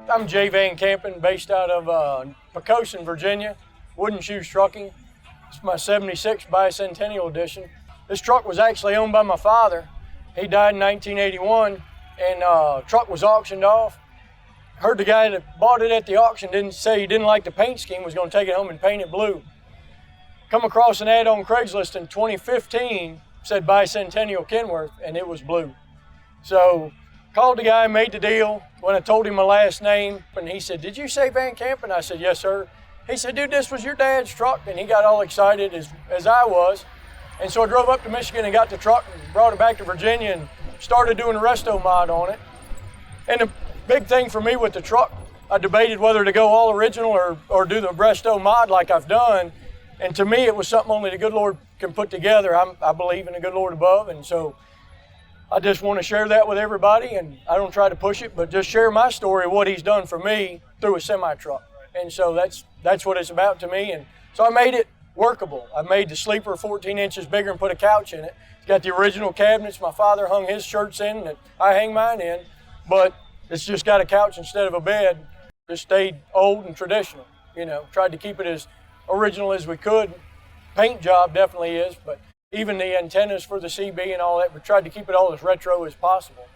I'm Jay Van Kampen, based out of Pocosin, Virginia, Wooden Shoes Trucking. It's my 76 Bicentennial edition. This truck was actually owned by my father. He died in 1981, and truck was auctioned off. Heard the guy that bought it at the auction didn't say he didn't like the paint scheme, was going to take it home and paint it blue. Come across an ad on Craigslist in 2015, said Bicentennial Kenworth, and it was blue. So called the guy, made the deal. When I told him my last name, and he said, "Did you say Van Kampen?" I said, "Yes, sir." He said, "Dude, this was your dad's truck," and he got all excited as I was. And so I drove up to Michigan and got the truck and brought it back to Virginia and started doing a resto mod on it. And the big thing for me with the truck, I debated whether to go all original or do the resto mod like I've done. And to me, it was something only the good Lord can put together. I believe in the good Lord above, and so I just want to share that with everybody, and I don't try to push it, but just share my story of what he's done for me through a semi-truck. And so that's what it's about to me. And so I made it workable. I made the sleeper 14 inches bigger and put a couch in it. It's got the original cabinets my father hung his shirts in that I hang mine in, but it's just got a couch instead of a bed. Just stayed old and traditional, tried to keep it as original as we could. Paint job definitely is, but even the antennas for the CB and all that, we tried to keep it all as retro as possible.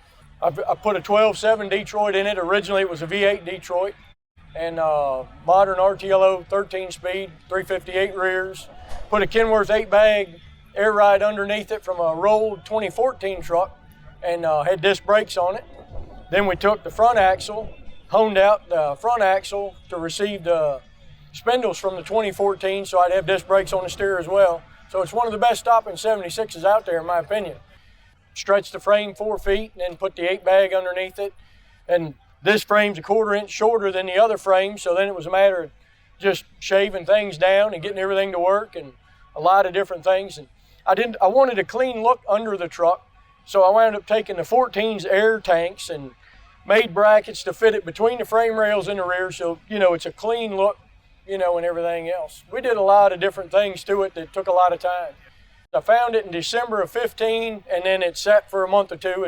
I put a 12.7 Detroit in it. Originally it was a V8 Detroit, and modern RTLO 13-speed, 358 rears. Put a Kenworth 8-bag air ride underneath it from a rolled 2014 truck, and had disc brakes on it. Then we took the front axle, honed out the front axle to receive the spindles from the 2014, so I'd have disc brakes on the steer as well. So it's one of the best stopping 76s out there, in my opinion. Stretched the frame 4 feet and then put the 8-bag underneath it. And this frame's a 1/4 inch shorter than the other frame, so then it was a matter of just shaving things down and getting everything to work and a lot of different things. And I wanted a clean look under the truck, so I wound up taking the 14's air tanks and made brackets to fit it between the frame rails in the rear, so it's a clean look, and everything else. We did a lot of different things to it that took a lot of time. I found it in December of 15, and then it sat for a month or two.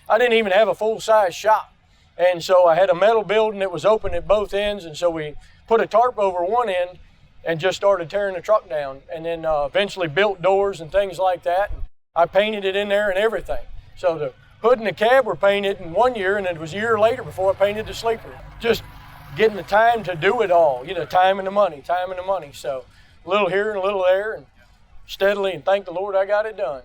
I didn't even have a full-size shop. And so I had a metal building that was open at both ends, and so we put a tarp over one end and just started tearing the truck down, and then eventually built doors and things like that. I painted it in there and everything. So the hood and the cab were painted in 1 year, and it was a year later before I painted the sleeper. Just getting the time to do it all, time and the money. So a little here and a little there, and steadily, and thank the Lord I got it done.